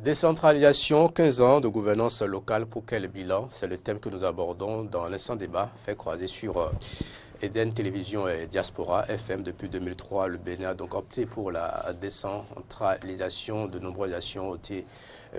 Décentralisation, 15 ans de gouvernance locale, pour quel bilan? C'est le thème que nous abordons dans l'instant débat, fait croiser sur Eden Télévision et Diaspora FM. Depuis 2003, le Bénin a donc opté pour la décentralisation. De nombreuses actions ont été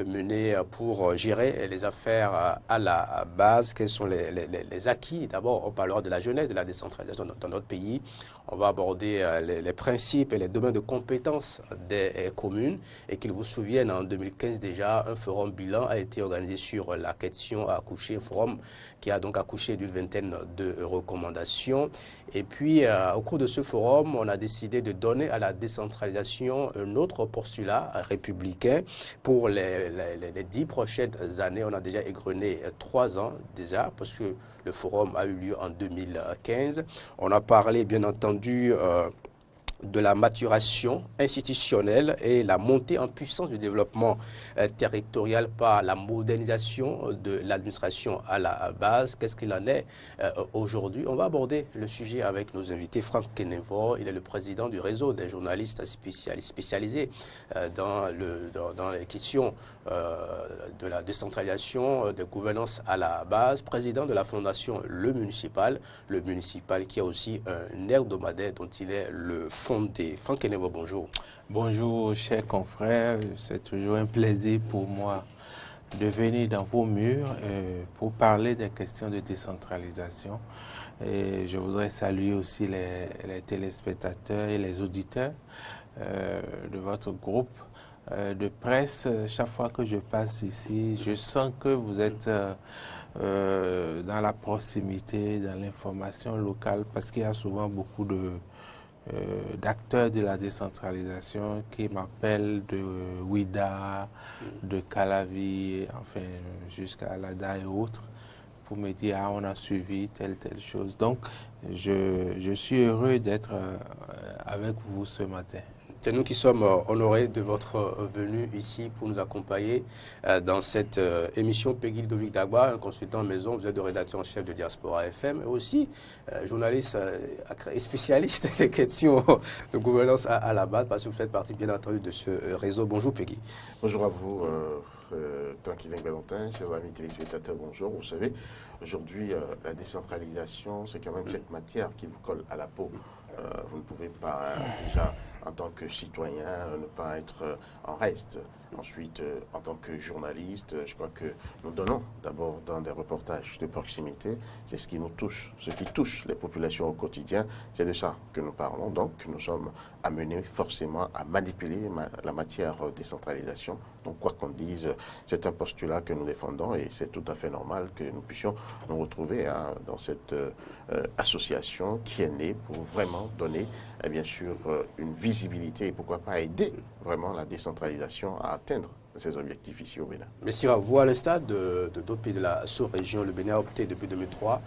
menées pour gérer les affaires à la base. Quels sont les acquis? D'abord, on parlera de la jeunesse de la décentralisation dans notre pays. On va aborder les principes et les domaines de compétences des communes. Et qu'il vous souvienne, en 2015 déjà, un forum bilan a été organisé sur la question à accoucher, un forum qui a donc accouché d'une vingtaine de recommandations. Et puis, au cours de ce forum, on a décidé de donner à la décentralisation un autre postulat républicain pour les 10 prochaines années. On a déjà égrené 3 ans déjà, parce que le forum a eu lieu en 2015. On a parlé, bien entendu, de la maturation institutionnelle et la montée en puissance du développement territorial par la modernisation de l'administration à la base. Qu'est-ce qu'il en est aujourd'hui? On va aborder le sujet avec nos invités. Franck Kenevo, il est le président du réseau des journalistes spécialisés dans les questions de la décentralisation, de gouvernance à la base, président de la fondation Le Municipal qui a aussi un hebdomadaire dont il est le fondé. Franck Kenevo, bonjour. Bonjour, chers confrères. C'est toujours un plaisir pour moi de venir dans vos murs pour parler des questions de décentralisation. Et je voudrais saluer aussi les téléspectateurs et les auditeurs de votre groupe de presse. Chaque fois que je passe ici, je sens que vous êtes dans la proximité, dans l'information locale, parce qu'il y a souvent beaucoup d'acteurs de la décentralisation qui m'appellent de Ouida, de Calavi, enfin jusqu'à Lada et autres, pour me dire « Ah, on a suivi telle chose ». Donc, je suis heureux d'être avec vous ce matin. C'est nous qui sommes honorés de votre venue ici pour nous accompagner dans cette émission. Peggy Ludovic Dagba, un consultant maison, vous êtes le rédacteur en chef de Diaspora FM, et aussi journaliste et spécialiste des questions de gouvernance à la base, parce que vous faites partie bien entendu de ce réseau. Bonjour Peggy. Bonjour à vous. Tranquille Valentin, chers amis téléspectateurs, bonjour. Vous savez, aujourd'hui, la décentralisation, c'est quand même cette matière qui vous colle à la peau. Vous ne pouvez pas déjà, en tant que citoyen, ne pas être en reste. Ensuite, en tant que journaliste, je crois que nous donnons d'abord dans des reportages de proximité. C'est ce qui nous touche, ce qui touche les populations au quotidien. C'est de ça que nous parlons. Donc, nous sommes amenés forcément à manipuler la matière décentralisation. Donc, quoi qu'on dise, c'est un postulat que nous défendons et c'est tout à fait normal que nous puissions nous retrouver dans cette association qui est née pour vraiment donner, bien sûr, une visibilité et pourquoi pas aider vraiment la décentralisation à atteindre ces objectifs ici au Bénin. Mais Sira, vous, à l'instar de d'autres pays de la sous-région, le Bénin a opté depuis 2003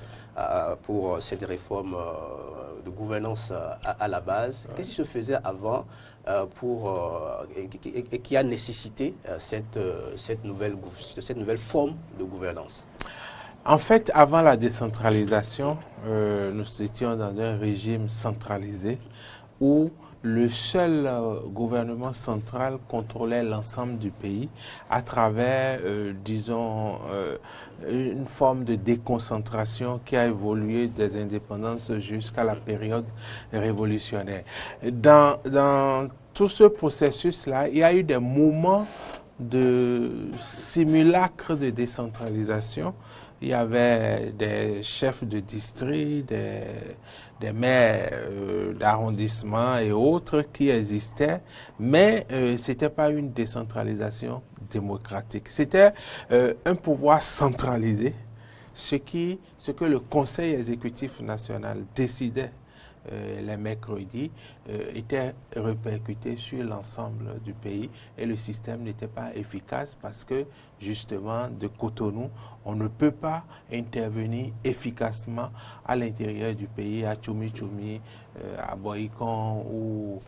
pour cette réforme de gouvernance à la base. Qu'est-ce qui se faisait avant et qui a nécessité cette nouvelle forme de gouvernance? En fait, avant la décentralisation, nous étions dans un régime centralisé où le seul gouvernement central contrôlait l'ensemble du pays à travers, disons, une forme de déconcentration qui a évolué des indépendances jusqu'à la période révolutionnaire. Dans tout ce processus-là, il y a eu des moments de simulacre de décentralisation. Il y avait des chefs de district, des maires d'arrondissement et autres qui existaient, mais ce n'était pas une décentralisation démocratique. C'était un pouvoir centralisé, ce que le Conseil exécutif national décidait les mercredis était répercuté sur l'ensemble du pays et le système n'était pas efficace parce que justement de Cotonou, on ne peut pas intervenir efficacement à l'intérieur du pays, à Tchoumi, à Boïkon ou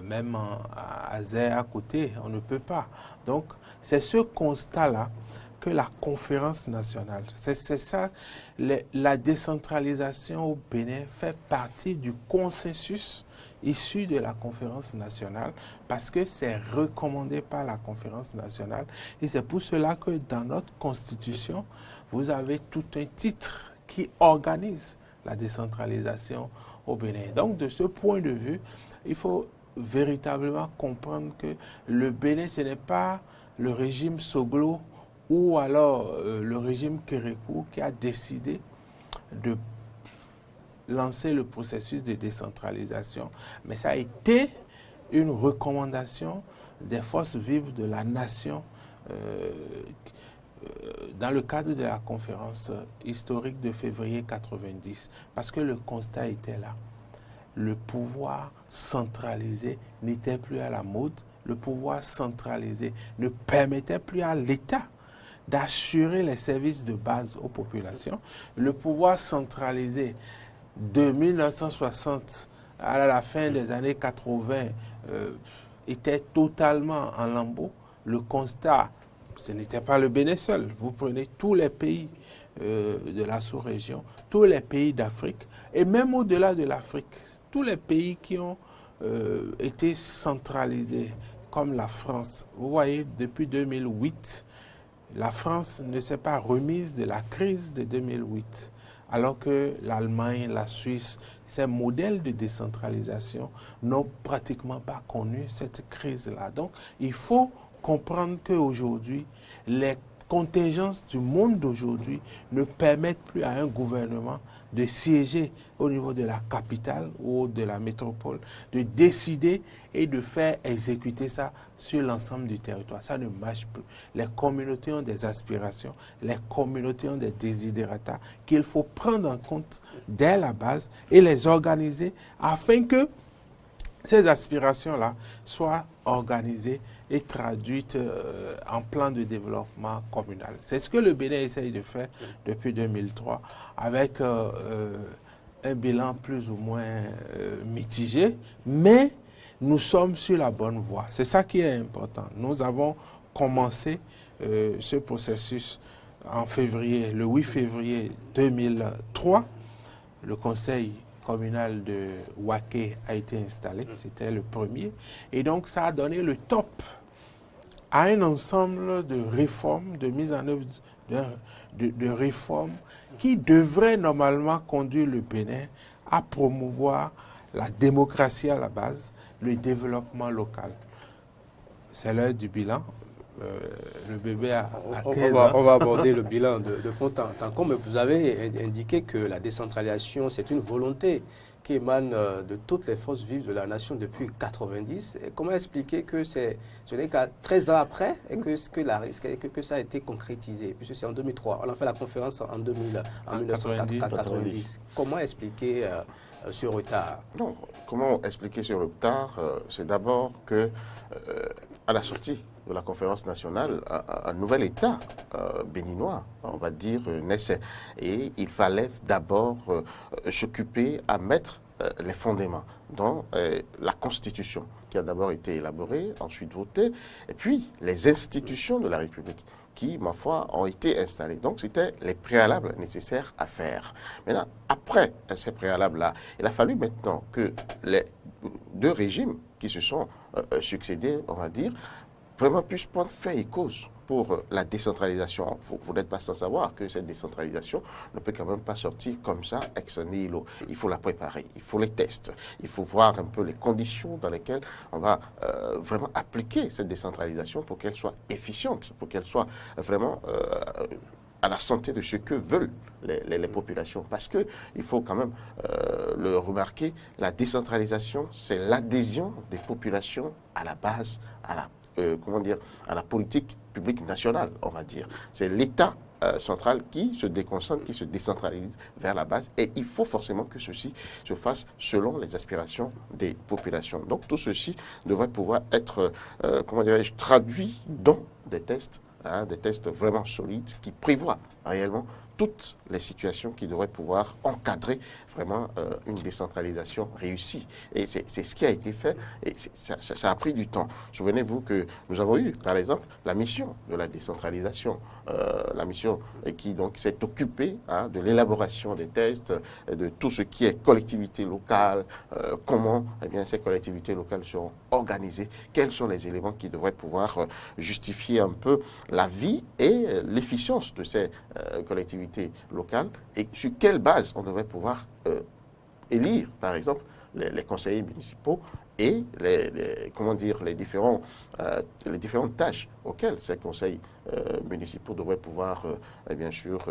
même à Azer à côté, on ne peut pas. Donc c'est ce constat-là que la conférence nationale. C'est ça, la décentralisation au Bénin fait partie du consensus issu de la conférence nationale parce que c'est recommandé par la conférence nationale. Et c'est pour cela que dans notre constitution, vous avez tout un titre qui organise la décentralisation au Bénin. Donc, de ce point de vue, il faut véritablement comprendre que le Bénin, ce n'est pas le régime Soglo ou alors le régime Kérékou qui a décidé de lancer le processus de décentralisation. Mais ça a été une recommandation des forces vives de la nation dans le cadre de la conférence historique de février 90. Parce que le constat était là. Le pouvoir centralisé n'était plus à la mode. Le pouvoir centralisé ne permettait plus à l'État d'assurer les services de base aux populations. Le pouvoir centralisé de 1960 à la fin des années 80 était totalement en lambeaux. Le constat, ce n'était pas le Bénin seul. Vous prenez tous les pays de la sous-région, tous les pays d'Afrique, et même au-delà de l'Afrique, tous les pays qui ont été centralisés, comme la France. Vous voyez, depuis 2008, la France ne s'est pas remise de la crise de 2008, alors que l'Allemagne, la Suisse, ces modèles de décentralisation n'ont pratiquement pas connu cette crise-là. Donc, il faut comprendre qu'aujourd'hui, les contingences du monde d'aujourd'hui ne permettent plus à un gouvernement de siéger au niveau de la capitale ou de la métropole, de décider et de faire exécuter ça sur l'ensemble du territoire. Ça ne marche plus. Les communautés ont des aspirations, les communautés ont des desiderata qu'il faut prendre en compte dès la base et les organiser afin que ces aspirations-là soient organisées et traduites en plan de développement communal. C'est ce que le Bénin essaye de faire depuis 2003 avec un bilan plus ou moins mitigé, mais nous sommes sur la bonne voie. C'est ça qui est important. Nous avons commencé ce processus en février, le 8 février 2003. Le conseil communal de Ouaké a été installé, c'était le premier. Et donc, ça a donné le top à un ensemble de réformes, de mise en œuvre de réformes qui devraient normalement conduire le Bénin à promouvoir la démocratie à la base, le développement local. C'est l'heure du bilan. Le bébé a 15 ans. On va aborder le bilan de fond en comble. Vous avez indiqué que la décentralisation, c'est une volonté qui émane de toutes les forces vives de la nation depuis 90. Et comment expliquer que ce n'est qu'à 13 ans après et que ça a été concrétisé? Puisque c'est en 2003. On a fait la conférence en 1990. Comment expliquer ce retard? Non, comment expliquer ce retard? C'est d'abord que à la sortie de la conférence nationale, un nouvel État béninois, on va dire, naissait. Et il fallait d'abord s'occuper à mettre les fondements dans la Constitution, qui a d'abord été élaborée, ensuite votée, et puis les institutions de la République, qui, ma foi, ont été installées. Donc, c'était les préalables nécessaires à faire. Maintenant, après ces préalables-là, il a fallu maintenant que les deux régimes qui se sont succédés, on va dire, vraiment puissent prendre fait et cause pour la décentralisation. Vous n'êtes pas sans savoir que cette décentralisation ne peut quand même pas sortir comme ça, ex nihilo. Il faut la préparer, il faut les tests, il faut voir un peu les conditions dans lesquelles on va vraiment appliquer cette décentralisation pour qu'elle soit efficiente, pour qu'elle soit vraiment à la santé de ce que veulent les populations. Parce qu'il faut quand même le remarquer, la décentralisation, c'est l'adhésion des populations à la base, à la à la politique publique nationale, on va dire. C'est l'État central qui se déconcentre, qui se décentralise vers la base, et il faut forcément que ceci se fasse selon les aspirations des populations. Donc tout ceci devrait pouvoir être, traduit dans des tests vraiment solides qui prévoient réellement toutes les situations qui devraient pouvoir encadrer vraiment une décentralisation réussie. Et c'est ce qui a été fait et ça a pris du temps. Souvenez-vous que nous avons eu, par exemple, la mission de la décentralisation, la mission qui donc s'est occupée de l'élaboration des tests, de tout ce qui est collectivité locale, comment ces collectivités locales seront organisées, quels sont les éléments qui devraient pouvoir justifier un peu la vie et l'efficience de ces collectivités locales et sur quelle base on devrait pouvoir élire, par exemple, les conseillers municipaux et les différentes tâches auxquelles ces conseils municipaux devraient pouvoir, bien sûr,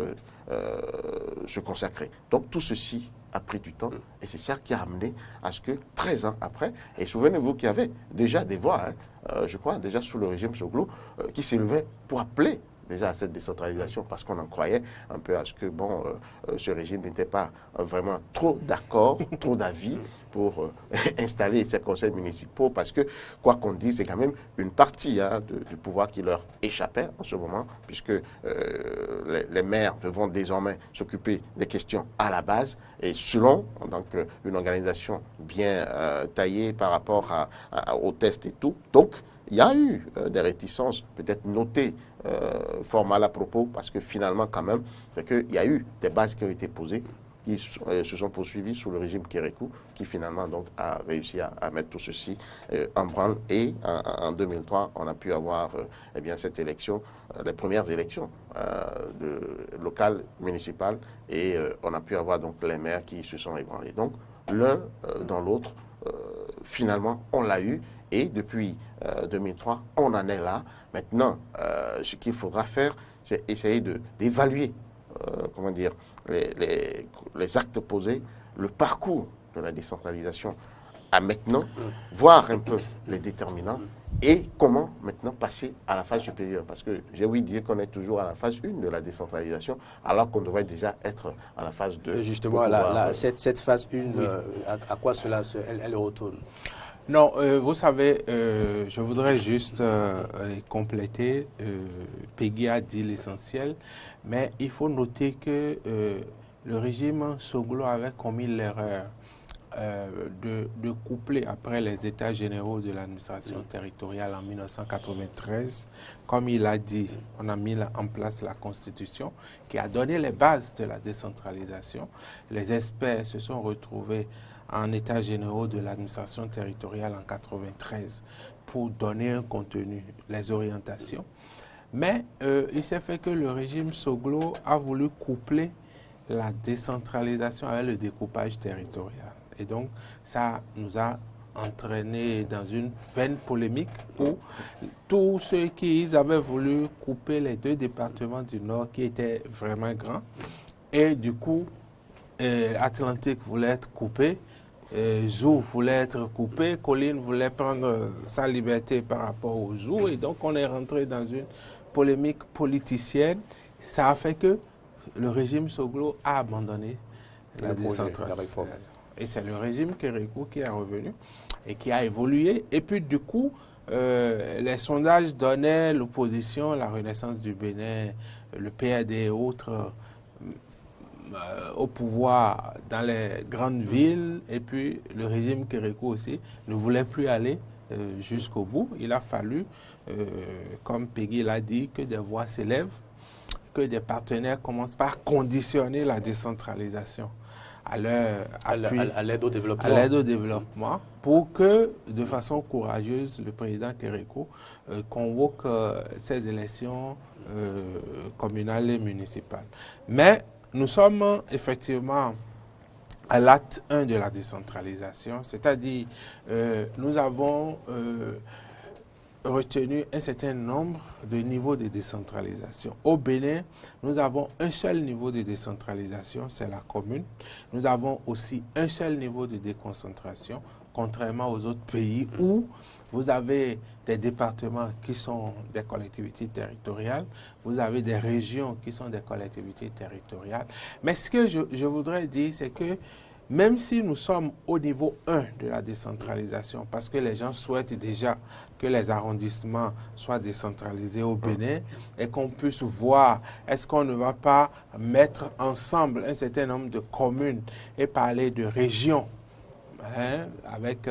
se consacrer. Donc tout ceci a pris du temps et c'est ça qui a amené à ce que 13 ans après, et souvenez-vous qu'il y avait déjà des voix, je crois, déjà sous le régime Soglo, qui s'élevaient pour appeler déjà à cette décentralisation parce qu'on en croyait un peu à ce que ce régime n'était pas vraiment trop d'accord, trop d'avis pour installer ces conseils municipaux parce que, quoi qu'on dise, c'est quand même une partie du pouvoir qui leur échappait en ce moment puisque les maires devront désormais s'occuper des questions à la base et selon donc, une organisation bien taillée par rapport aux tests et tout. Donc, il y a eu des réticences, peut-être notées formales à propos, parce que finalement, quand même, c'est qu'il y a eu des bases qui ont été posées, qui se sont poursuivies sous le régime Kérékou, qui finalement donc a réussi à mettre tout ceci en branle. Et en 2003, on a pu avoir cette élection, les premières élections locales, municipales, et on a pu avoir donc les maires qui se sont ébranlés. Donc, l'un dans l'autre, finalement, on l'a eu. Et depuis 2003, on en est là. Maintenant, ce qu'il faudra faire, c'est essayer d'évaluer les actes posés, le parcours de la décentralisation à maintenant, voir un peu les déterminants et comment maintenant passer à la phase supérieure. Parce que j'ai ouï dire qu'on est toujours à la phase 1 de la décentralisation, alors qu'on devrait déjà être à la phase 2. Justement, cette phase 1, à quoi cela elle retourne? Non, vous savez, je voudrais juste compléter. Peggy a dit l'essentiel, mais il faut noter que le régime Soglo avait commis l'erreur de coupler après les états généraux de l'administration territoriale en 1993. Comme il a dit, on a mis en place la Constitution qui a donné les bases de la décentralisation. Les experts se sont retrouvés en état généraux de l'administration territoriale en 1993 pour donner un contenu, les orientations. Mais il s'est fait que le régime Soglo a voulu coupler la décentralisation avec le découpage territorial. Et donc, ça nous a entraîné dans une vaine polémique où tous ceux qui avaient voulu couper les deux départements du Nord qui étaient vraiment grands, et du coup, Atlantique voulait être coupé, Zou voulait être coupé, Colline voulait prendre sa liberté par rapport au Zou, et donc on est rentré dans une polémique politicienne. Ça a fait que le régime Soglo a abandonné la décentralisation. Et c'est le régime Kérékou qui est revenu et qui a évolué. Et puis du coup, les sondages donnaient l'opposition, la Renaissance du Bénin, le PAD et autres au pouvoir dans les grandes villes, et puis le régime Kérékou aussi ne voulait plus aller jusqu'au bout. Il a fallu, comme Peggy l'a dit, que des voix s'élèvent, que des partenaires commencent par conditionner la décentralisation à l'aide au développement, pour que, de façon courageuse, le président Kérékou convoque ces élections communales et municipales. Mais nous sommes effectivement à l'acte 1 de la décentralisation, c'est-à-dire nous avons retenu un certain nombre de niveaux de décentralisation. Au Bénin, nous avons un seul niveau de décentralisation, c'est la commune. Nous avons aussi un seul niveau de déconcentration, contrairement aux autres pays où vous avez des départements qui sont des collectivités territoriales, vous avez des régions qui sont des collectivités territoriales. Mais ce que je voudrais dire, c'est que même si nous sommes au niveau 1 de la décentralisation, parce que les gens souhaitent déjà que les arrondissements soient décentralisés au Bénin et qu'on puisse voir, est-ce qu'on ne va pas mettre ensemble un certain nombre de communes et parler de régions, hein, avec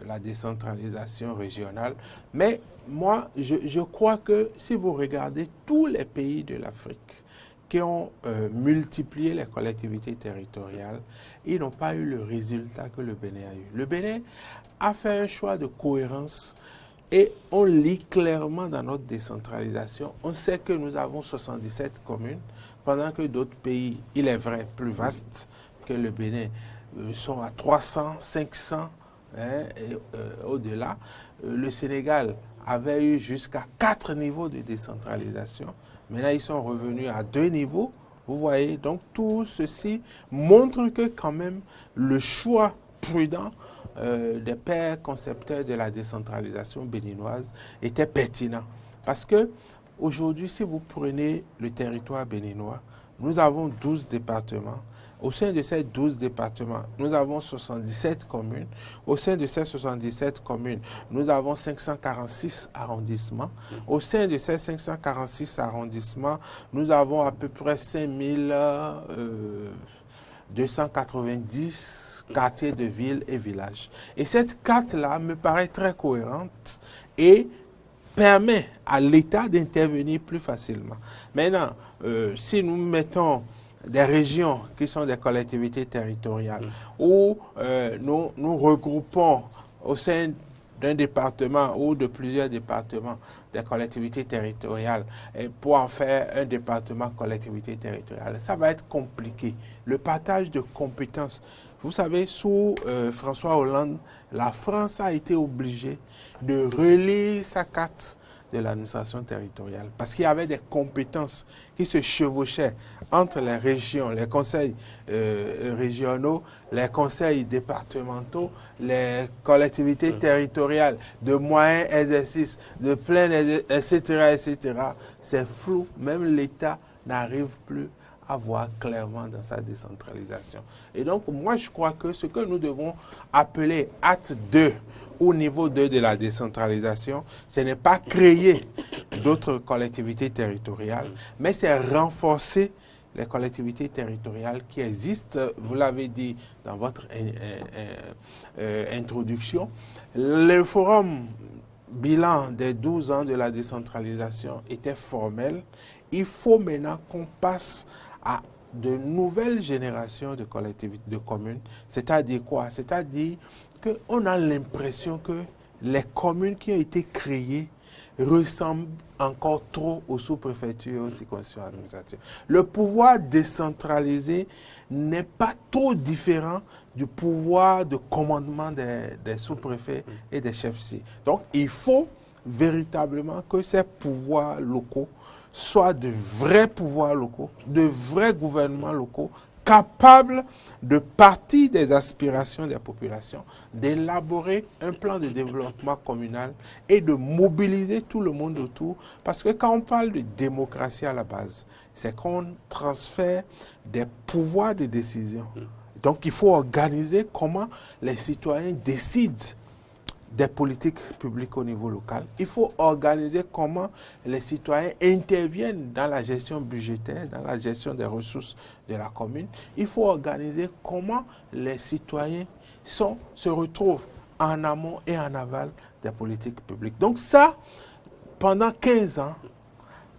la décentralisation régionale. Mais moi, je crois que si vous regardez tous les pays de l'Afrique qui ont multiplié les collectivités territoriales, ils n'ont pas eu le résultat que le Bénin a eu. Le Bénin a fait un choix de cohérence et on lit clairement dans notre décentralisation. On sait que nous avons 77 communes, pendant que d'autres pays, il est vrai, plus vastes que le Bénin, sont à 300, 500, hein, et au-delà. Le Sénégal avait eu jusqu'à 4 niveaux de décentralisation. Maintenant, ils sont revenus à 2 niveaux. Vous voyez, donc tout ceci montre que quand même le choix prudent des pères concepteurs de la décentralisation béninoise était pertinent. Parce que aujourd'hui, si vous prenez le territoire béninois, nous avons 12 départements. Au sein de ces 12 départements, nous avons 77 communes. Au sein de ces 77 communes, nous avons 546 arrondissements. Au sein de ces 546 arrondissements, nous avons à peu près 5290 quartiers de villes et villages. Et cette carte-là me paraît très cohérente et permet à l'État d'intervenir plus facilement. Maintenant, si nous mettons des régions qui sont des collectivités territoriales, où nous regroupons au sein d'un département ou de plusieurs départements des collectivités territoriales et pour en faire un département collectivité territoriale, ça va être compliqué. Le partage de compétences, vous savez, sous François Hollande, la France a été obligée de relire sa carte de l'administration territoriale parce qu'il y avait des compétences qui se chevauchaient entre les régions, les conseils régionaux, les conseils départementaux, les collectivités territoriales de moyen exercice, de plein exercice, etc., etc. C'est flou. Même l'État n'arrive plus à voir clairement dans sa décentralisation. Et donc, moi, je crois que ce que nous devons appeler acte 2 au niveau 2 de la décentralisation, ce n'est pas créer d'autres collectivités territoriales, mais c'est renforcer les collectivités territoriales qui existent. Vous l'avez dit dans votre introduction. Le forum bilan des 12 ans de la décentralisation était formel. Il faut maintenant qu'on passe à de nouvelles générations de collectivités, de communes. C'est-à-dire quoi? C'est-à-dire qu'on a l'impression que les communes qui ont été créées ressemblent encore trop aux sous-préfectures et aux circonscriptions administratives. Le pouvoir décentralisé n'est pas trop différent du pouvoir de commandement des sous-préfets et des chefs-ci. Donc, il faut véritablement que ces pouvoirs locaux soient de vrais pouvoirs locaux, de vrais gouvernements locaux, capables de partir des aspirations des populations, d'élaborer un plan de développement communal et de mobiliser tout le monde autour. Parce que quand on parle de démocratie à la base, c'est qu'on transfère des pouvoirs de décision. Donc il faut organiser comment les citoyens décident des politiques publiques au niveau local. Il faut organiser comment les citoyens interviennent dans la gestion budgétaire, dans la gestion des ressources de la commune. Il faut organiser comment les citoyens se retrouvent en amont et en aval des politiques publiques. Donc ça, pendant 15 ans,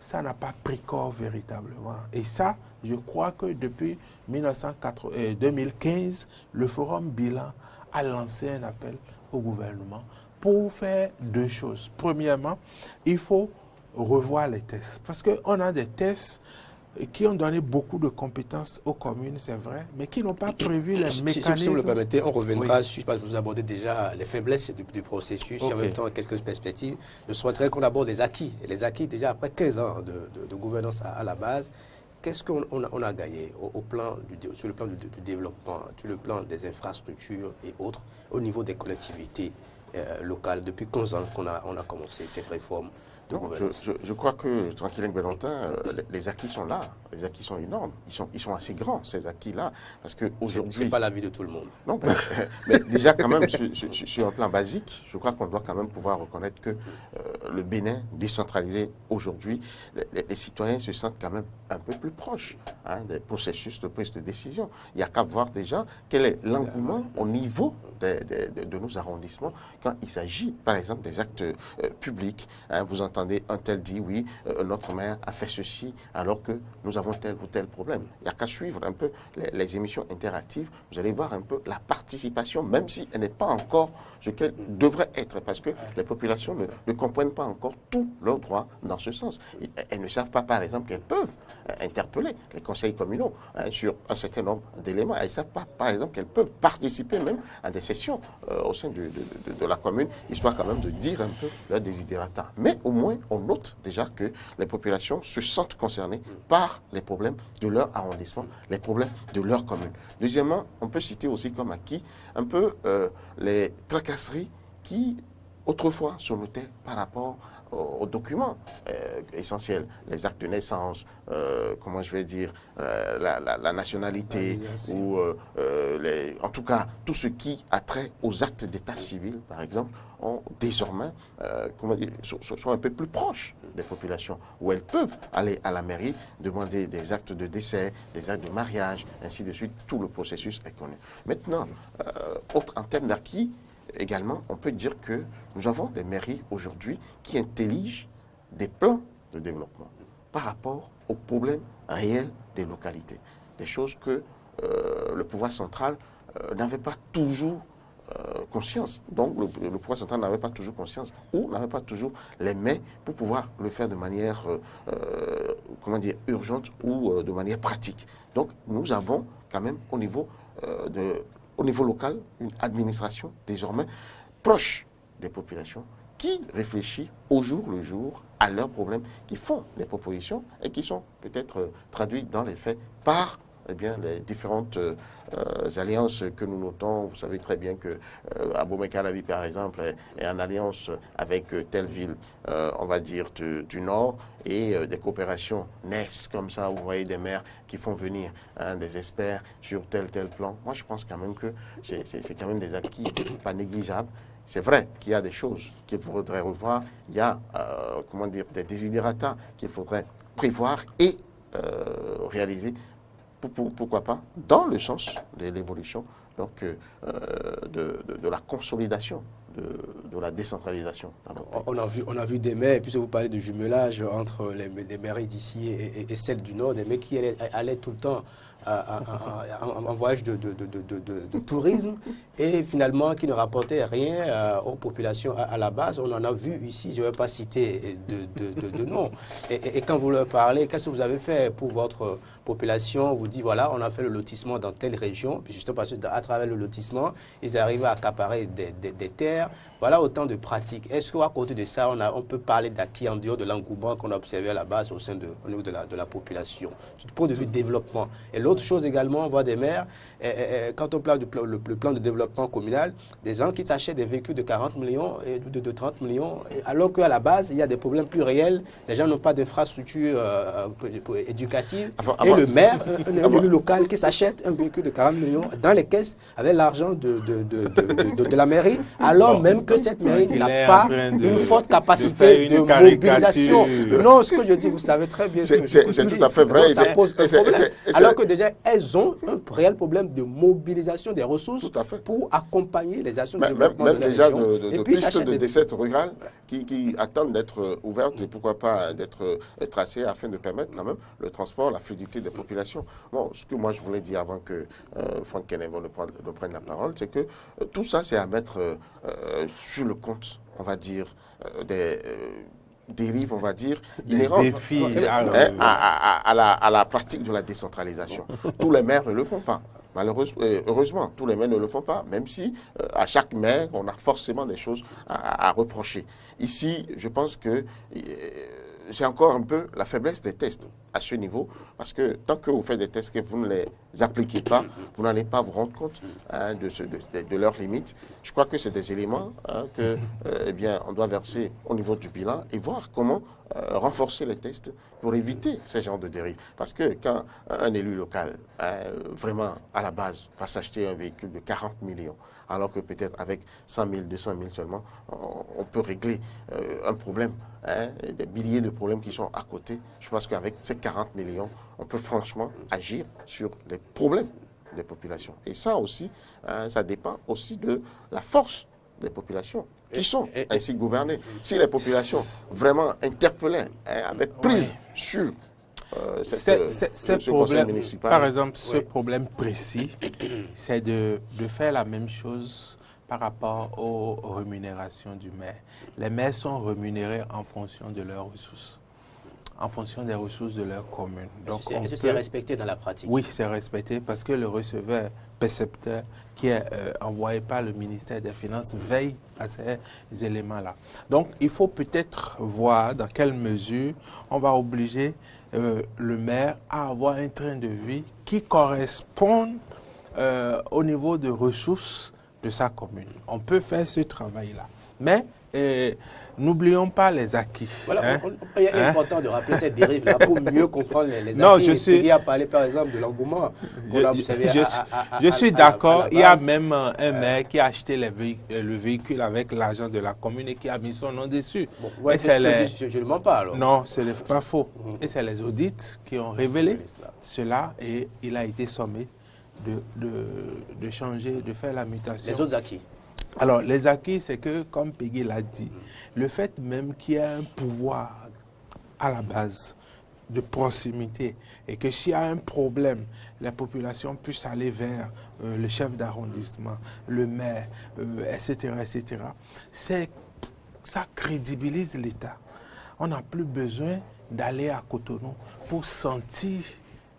ça n'a pas pris corps véritablement. Et ça, je crois que depuis 2015, le Forum Bilan a lancé un appel au gouvernement pour faire 2 choses. Premièrement, il faut revoir les tests. Parce qu'on a des tests qui ont donné beaucoup de compétences aux communes, c'est vrai, mais qui n'ont pas prévu les mécanismes. Si vous le permettez, on reviendra sur, parce que vous abordez déjà les faiblesses du processus, et en même temps quelques perspectives. Je souhaiterais qu'on aborde les acquis. Et les acquis, déjà après 15 ans de gouvernance à la base, qu'est-ce qu'on a gagné sur le plan du développement, sur le plan des infrastructures et autres, au niveau des collectivités locales, depuis 15 ans qu'on a commencé cette réforme de gouvernance. Je crois que, tranquille Valentin, les acquis sont là. Les acquis sont énormes. Ils sont assez grands, ces acquis-là. Parce qu'aujourd'hui... Ce n'est pas l'avis de tout le monde. Non, mais déjà, quand même, sur un plan basique, je crois qu'on doit quand même pouvoir reconnaître que le Bénin, décentralisé aujourd'hui, les citoyens se sentent quand même un peu plus proches des processus de prise de décision. Il n'y a qu'à voir déjà quel est l'engouement au niveau de nos arrondissements quand il s'agit, par exemple, des actes publics. Vous entendez un tel dit, oui, notre maire a fait ceci alors que nous avons tel ou tel problème. Il n'y a qu'à suivre un peu les émissions interactives. Vous allez voir un peu la participation, même si elle n'est pas encore ce qu'elle devrait être, parce que les populations ne comprennent pas encore tous leurs droits dans ce sens. Elles ne savent pas, par exemple, qu'elles peuvent interpeller les conseils communaux sur un certain nombre d'éléments. Elles ne savent pas, par exemple, qu'elles peuvent participer même à des sessions au sein de la commune, histoire quand même de dire un peu leurs désidérata. Mais au moins, on note déjà que les populations se sentent concernées par les problèmes de leur arrondissement, les problèmes de leur commune. Deuxièmement, on peut citer aussi comme acquis un peu les tracasseries qui autrefois se notaient par rapport aux documents essentiels, les actes de naissance, comment je vais dire, la nationalité, ou en tout cas tout ce qui a trait aux actes d'état civil, par exemple, ont désormais, sont un peu plus proches des populations, où elles peuvent aller à la mairie, demander des actes de décès, des actes de mariage, ainsi de suite. Tout le processus est connu. Maintenant, en termes d'acquis, également, on peut dire que nous avons des mairies aujourd'hui qui intelligent des plans de développement par rapport aux problèmes réels des localités. Des choses que le pouvoir central n'avait pas toujours conscience. Donc, le pouvoir central n'avait pas toujours conscience ou n'avait pas toujours les mains pour pouvoir le faire de manière, urgente ou de manière pratique. Donc, nous avons quand même au niveau local, une administration désormais proche des populations qui réfléchit au jour le jour à leurs problèmes, qui font des propositions et qui sont peut-être traduites dans les faits par les différentes alliances que nous notons. Vous savez très bien que Abomey-Calavi, par exemple, est en alliance avec telle ville, on va dire, du Nord, et des coopérations naissent comme ça. Vous voyez des maires qui font venir des experts sur tel plan. Moi, je pense quand même que c'est quand même des acquis pas négligeables. C'est vrai qu'il y a des choses qu'il faudrait revoir. Il y a, des désidérata qu'il faudrait prévoir et réaliser. Pourquoi pas, dans le sens de l'évolution, donc de la consolidation de la décentralisation. On a vu des maires, puisque vous parlez de jumelage entre les mairies d'ici et celles du Nord, des maires qui allaient tout le temps en voyage de tourisme et finalement qui ne rapportaient rien aux populations à la base. On en a vu ici, je ne vais pas citer de nom. Et quand vous leur parlez, qu'est-ce que vous avez fait pour votre population? On vous dit, voilà, on a fait le lotissement dans telle région, puis justement parce qu'à travers le lotissement, ils arrivent à accaparer des terres. Voilà autant de pratiques. Est-ce qu'à côté de ça, on peut parler d'acquis en dehors de l'engouement qu'on a observé à la base au niveau de la population, du point de vue développement? Et l'autre chose également, on voit des maires, quand on parle du le plan de développement communal, des gens qui s'achètent des véhicules de 40 millions et de 30 millions, alors qu'à la base, il y a des problèmes plus réels. Les gens n'ont pas d'infrastructure éducative. Et le maire, un élu local qui s'achète un véhicule de 40 millions dans les caisses avec l'argent de la mairie, alors même que cette mairie n'a pas une forte capacité de mobilisation. Non, ce que je dis, vous savez très bien. C'est tout à fait vrai. Ça pose un problème. Alors que déjà, elles ont un réel problème de mobilisation des ressources pour accompagner les actions de développement de la déjà région. de pistes de desserte rurale qui attendent d'être ouvertes et pourquoi pas d'être tracées afin de permettre quand même le transport, la fluidité des populations. Bon, ce que moi je voulais dire avant que Franck Kenevo ne prenne la parole, c'est que tout ça c'est à mettre sur le compte, on va dire, des dérives, on va dire, inhérentes à la pratique de la décentralisation. Tous les maires ne le font pas. Heureusement, tous les maires ne le font pas, même si à chaque maire, on a forcément des choses à reprocher. Ici, je pense que c'est encore un peu la faiblesse des tests. à ce niveau, parce que tant que vous faites des tests que vous ne les appliquez pas, vous n'allez pas vous rendre compte de leurs limites. Je crois que c'est des éléments que, eh bien, on doit verser au niveau du bilan et voir comment renforcer les tests pour éviter ce genre de dérive. Parce que quand un élu local, vraiment à la base, va s'acheter un véhicule de 40 millions, alors que peut-être avec 100 000, 200 000 seulement, on peut régler un problème, des milliers de problèmes qui sont à côté. Je pense qu'avec ces 40 millions, on peut franchement agir sur les problèmes des populations. Et ça aussi, ça dépend aussi de la force des populations qui sont ainsi gouvernées. Si les populations vraiment interpellaient, avaient prise sur ce conseil municipal. Par exemple, ce problème précis, c'est de faire la même chose par rapport aux rémunérations du maire. Les maires sont rémunérés en fonction de leurs ressources, en fonction des ressources de leur commune. Donc, est-ce que c'est respecté dans la pratique? Oui, c'est respecté parce que le receveur percepteur qui est envoyé par le ministère des Finances veille à ces éléments-là. Donc, il faut peut-être voir dans quelle mesure on va obliger le maire à avoir un train de vie qui corresponde au niveau de ressources de sa commune. On peut faire ce travail-là. Mais n'oublions pas les acquis. Voilà, il est important de rappeler cette dérive-là pour mieux comprendre les acquis. Il y a parlé par exemple de l'engouement. Je suis d'accord. Il y a même un maire qui a acheté le véhicule avec l'argent de la commune et qui a mis son nom dessus. Bon, ouais, je ne mens pas alors. Non, ce n'est pas faux. Et c'est les audits qui ont révélé cela et il a été sommé de changer, de faire la mutation. Les autres acquis. Alors, les acquis, c'est que, comme Peggy l'a dit, le fait même qu'il y ait un pouvoir à la base de proximité et que s'il y a un problème, la population puisse aller vers le chef d'arrondissement, le maire, etc., etc., ça crédibilise l'État. On n'a plus besoin d'aller à Cotonou pour sentir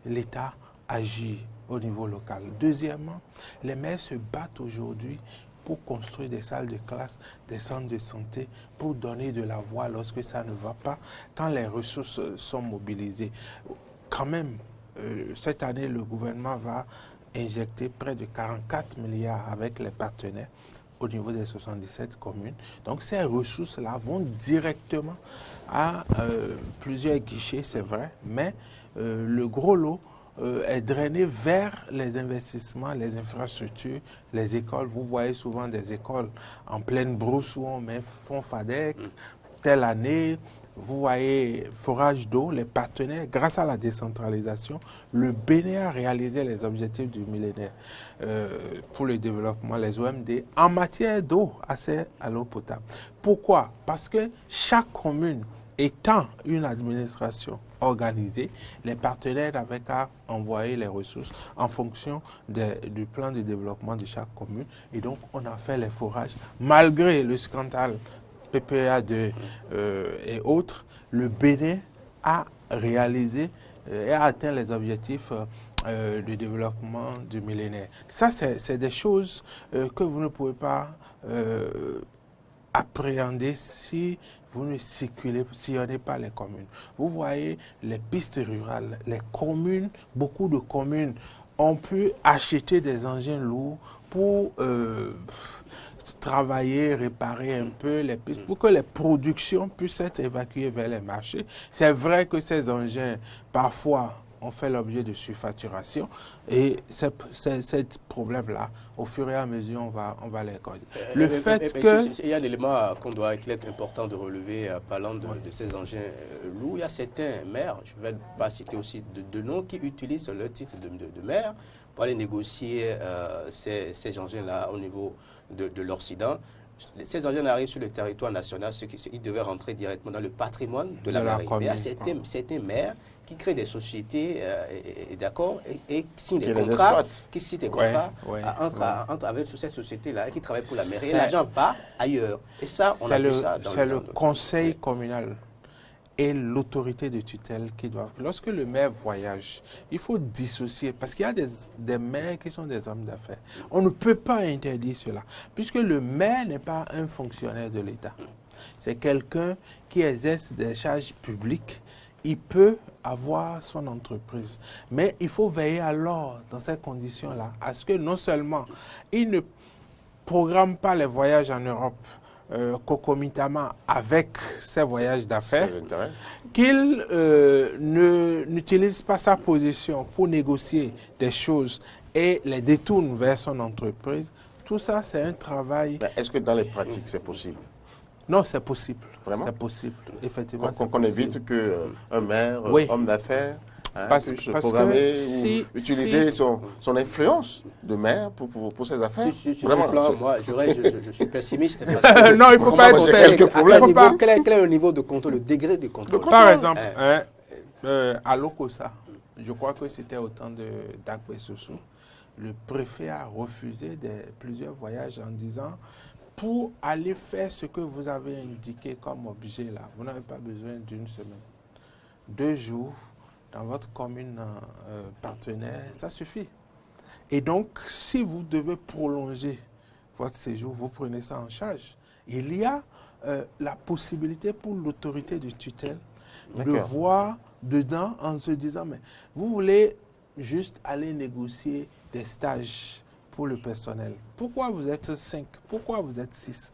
l'État agir au niveau local. Deuxièmement, les maires se battent aujourd'hui pour construire des salles de classe, des centres de santé, pour donner de la voix lorsque ça ne va pas, quand les ressources sont mobilisées. Quand même, cette année, le gouvernement va injecter près de 44 milliards avec les partenaires au niveau des 77 communes. Donc ces ressources-là vont directement à plusieurs guichets, c'est vrai, mais le gros lot est drainé vers les investissements, les infrastructures, les écoles. Vous voyez souvent des écoles en pleine brousse où on met fonds FADEC, telle année. Vous voyez forage d'eau, les partenaires, grâce à la décentralisation, le Bénin a réalisé les objectifs du millénaire pour le développement, les OMD, en matière d'eau, accès à l'eau potable. Pourquoi? Parce que chaque commune étant une administration organisée, les partenaires n'avaient qu'à envoyer les ressources en fonction du plan de développement de chaque commune. Et donc, on a fait les forages. Malgré le scandale PPA2 et autres, le Bénin a réalisé et a atteint les objectifs de développement du millénaire. Ça, c'est des choses que vous ne pouvez pas appréhender si vous ne sillonnez pas les communes. Vous voyez les pistes rurales, les communes, beaucoup de communes ont pu acheter des engins lourds pour travailler, réparer un peu les pistes, pour que les productions puissent être évacuées vers les marchés. C'est vrai que ces engins, parfois, ont fait l'objet de surfacturation et ce problème-là, au fur et à mesure, on va les corriger. Le fait que... Il y a un élément qu'il est important de relever, parlant de ces engins lourds. Il y a certains maires, je ne vais pas citer aussi de noms, qui utilisent le titre de maire pour aller négocier ces engins-là au niveau de l'Occident. Ces engins arrivent sur le territoire national, ils devaient rentrer directement dans le patrimoine de la marine. Mais il y a certains maires qui créent des sociétés d'accord et signent des contrats, entre avec cette société-là et qui travaillent pour la mairie. Et l'argent va ailleurs. Et ça, on a vu ça dans le conseil communal et l'autorité de tutelle qui doivent... Lorsque le maire voyage, il faut dissocier, parce qu'il y a des maires qui sont des hommes d'affaires. On ne peut pas interdire cela, puisque le maire n'est pas un fonctionnaire de l'État. C'est quelqu'un qui exerce des charges publiques il peut avoir son entreprise. Mais il faut veiller alors, dans ces conditions-là, à ce que non seulement il ne programme pas les voyages en Europe concomitamment avec ses voyages d'affaires, qu'il n'utilise pas sa position pour négocier des choses et les détourne vers son entreprise. Tout ça, c'est un travail... Est-ce que dans les pratiques, c'est possible? Non, c'est possible. Vraiment? C'est possible, effectivement. Qu'on évite qu'un maire, homme d'affaires, puisse se programmer ou utiliser son influence de maire pour ses affaires. Sur ce plan, moi, je suis pessimiste. Parce que non, il ne faut pas être pessimiste. Quel est le niveau de contrôle, le degré de contrôle? Par exemple, à Lokossa, je crois que c'était au temps de Dagbe Sossou, le préfet a refusé plusieurs voyages en disant pour aller faire ce que vous avez indiqué comme objet là, vous n'avez pas besoin d'une semaine. 2 jours dans votre commune partenaire, ça suffit. Et donc, si vous devez prolonger votre séjour, vous prenez ça en charge. Il y a la possibilité pour l'autorité de tutelle de voir dedans en se disant, mais vous voulez juste aller négocier des stages pour le personnel. Pourquoi vous êtes 5? Pourquoi vous êtes 6?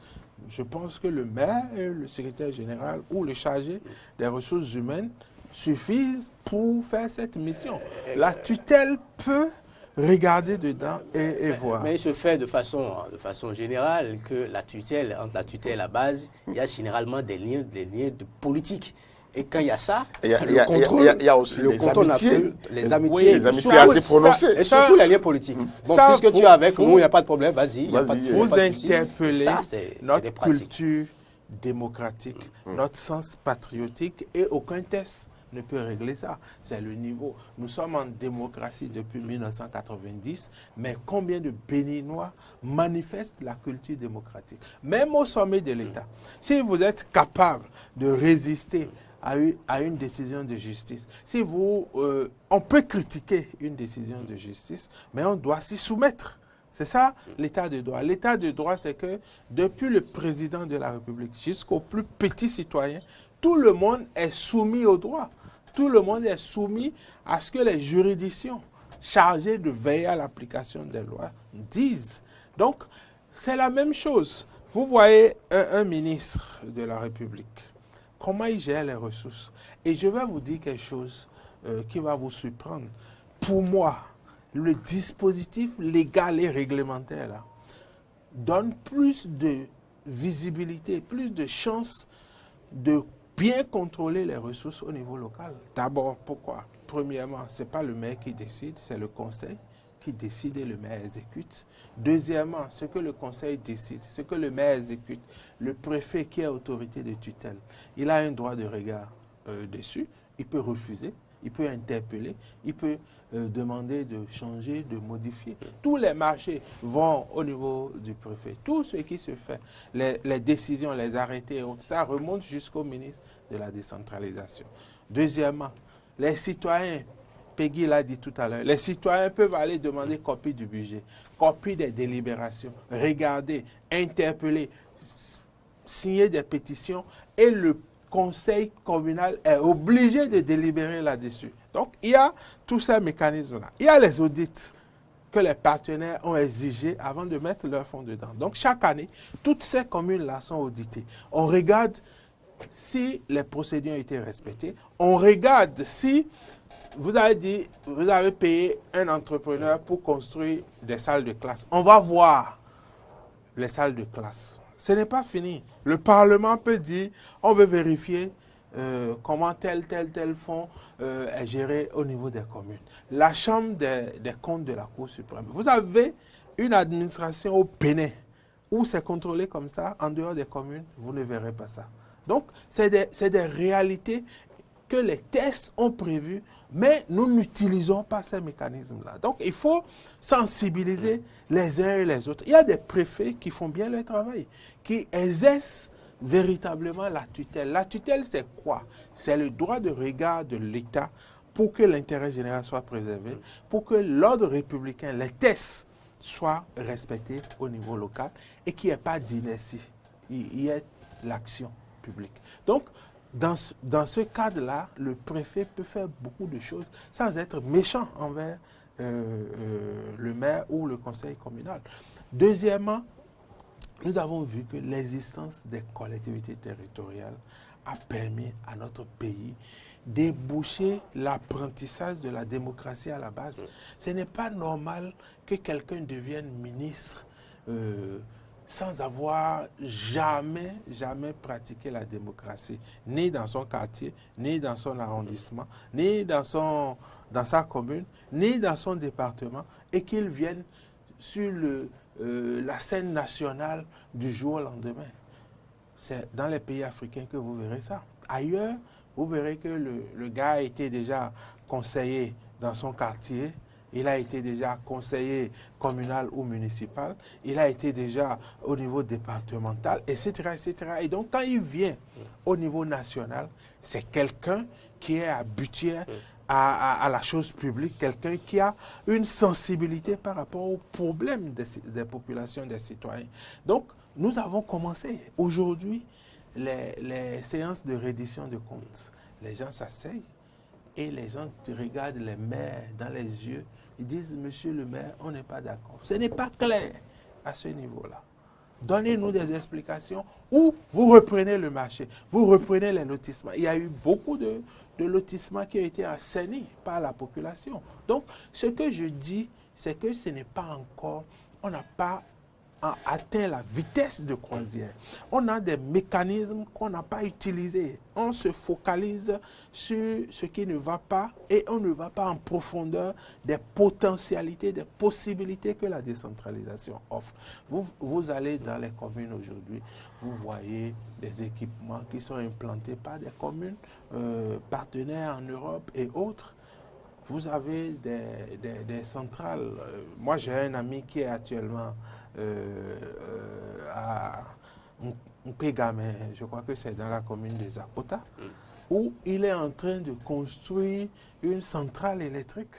Je pense que le maire, le secrétaire général ou le chargé des ressources humaines suffisent pour faire cette mission. La tutelle peut regarder dedans et voir. Mais il se fait de façon générale que la tutelle, entre la tutelle et la base, il y a généralement des liens de politique. Et quand il y a ça, il y a aussi les amitiés assez prononcées. Et surtout les liens politiques. Bon, puisque tu es avec nous, il n'y a pas de problème, vas-y. Vous interpellez notre culture démocratique, notre sens patriotique, et aucun test ne peut régler ça. C'est le niveau. Nous sommes en démocratie depuis 1990, mais combien de Béninois manifestent la culture démocratique? Même au sommet de l'État. Si vous êtes capable de résister à une décision de justice, on peut critiquer une décision de justice, mais on doit s'y soumettre. C'est ça l'état de droit. L'état de droit, c'est que depuis le président de la République jusqu'au plus petit citoyen, tout le monde est soumis au droit. Tout le monde est soumis à ce que les juridictions chargées de veiller à l'application des lois disent. Donc, c'est la même chose. Vous voyez un ministre de la République, comment il gère les ressources. Et je vais vous dire quelque chose qui va vous surprendre. Pour moi, le dispositif légal et réglementaire là, donne plus de visibilité, plus de chances de bien contrôler les ressources au niveau local. D'abord, pourquoi? Premièrement, ce n'est pas le maire qui décide, c'est le conseil qui décide et le maire exécute. Deuxièmement, ce que le conseil décide, ce que le maire exécute, le préfet qui est autorité de tutelle, il a un droit de regard dessus, il peut refuser, il peut interpeller, il peut demander de changer, de modifier. Tous les marchés vont au niveau du préfet. Tout ce qui se fait, les décisions, les arrêtés, ça remonte jusqu'au ministre de la décentralisation. Deuxièmement, les citoyens, Peggy l'a dit tout à l'heure, les citoyens peuvent aller demander copie du budget, copie des délibérations, regarder, interpeller, signer des pétitions et le conseil communal est obligé de délibérer là-dessus. Donc, il y a tous ces mécanismes-là. Il y a les audits que les partenaires ont exigés avant de mettre leur fonds dedans. Donc, chaque année, toutes ces communes-là sont auditées. On regarde si les procédures ont été respectées. On regarde si vous avez payé un entrepreneur pour construire des salles de classe. On va voir les salles de classe. Ce n'est pas fini. Le Parlement peut dire, on veut vérifier comment tel fonds est géré au niveau des communes. La Chambre des comptes de la Cour suprême. Vous avez une administration au Bénin où c'est contrôlé comme ça, en dehors des communes, vous ne verrez pas ça. Donc, c'est des réalités que les tests ont prévues, mais nous n'utilisons pas ces mécanismes-là. Donc, il faut sensibiliser les uns et les autres. Il y a des préfets qui font bien leur travail, qui exercent véritablement la tutelle. La tutelle, c'est quoi? C'est le droit de regard de l'État pour que l'intérêt général soit préservé, pour que l'ordre républicain, les tests, soient respectés au niveau local et qu'il n'y ait pas d'inertie. Il y ait l'action publique. Donc, dans ce cadre-là, le préfet peut faire beaucoup de choses sans être méchant envers le maire ou le conseil communal. Deuxièmement, nous avons vu que l'existence des collectivités territoriales a permis à notre pays déboucher l'apprentissage de la démocratie à la base. Ce n'est pas normal que quelqu'un devienne ministre sans avoir jamais pratiqué la démocratie, ni dans son quartier, ni dans son arrondissement, ni dans sa commune, ni dans son département, et qu'il vienne sur la scène nationale du jour au lendemain. C'est dans les pays africains que vous verrez ça. Ailleurs, vous verrez que le gars a été déjà conseiller dans son quartier, il a été déjà conseiller communal ou municipal, il a été déjà au niveau départemental, etc., etc. Et donc, quand il vient au niveau national, c'est quelqu'un qui est habitué à la chose publique, quelqu'un qui a une sensibilité par rapport aux problèmes des populations, des citoyens. Donc, nous avons commencé aujourd'hui les séances de reddition de comptes. Les gens s'asseyent et les gens regardent les maires dans les yeux. Ils disent, monsieur le maire, on n'est pas d'accord. Ce n'est pas clair à ce niveau-là. Donnez-nous des explications ou vous reprenez le marché, vous reprenez les lotissements. Il y a eu beaucoup de lotissements qui ont été assainis par la population. Donc, ce que je dis, c'est que ce n'est pas encore, on n'a pas atteint la vitesse de croisière. On a des mécanismes qu'on n'a pas utilisés. On se focalise sur ce qui ne va pas et on ne va pas en profondeur des potentialités, des possibilités que la décentralisation offre. Vous allez dans les communes aujourd'hui, vous voyez des équipements qui sont implantés par des communes partenaires en Europe et autres. Vous avez des centrales. Moi, j'ai un ami qui est actuellement à Mpegame, je crois que c'est dans la commune de Zapota, où il est en train de construire une centrale électrique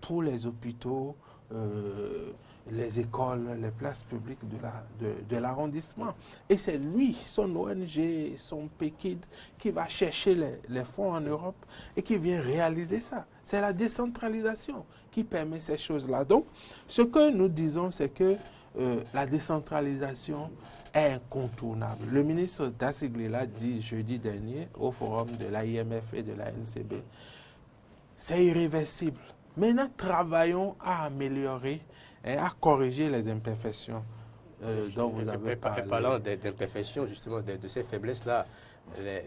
pour les hôpitaux, les écoles, les places publiques de l'arrondissement. Et c'est lui, son ONG, son PKID, qui va chercher les fonds en Europe et qui vient réaliser ça. C'est la décentralisation qui permet ces choses-là. Donc, ce que nous disons, c'est que la décentralisation est incontournable. Le ministre Dassigli l'a dit jeudi dernier au forum de l'AIMF et de la NCB. C'est irréversible. Maintenant, travaillons à améliorer et à corriger les imperfections dont vous avez parlé. Parlant d'imperfections, justement, de ces faiblesses-là,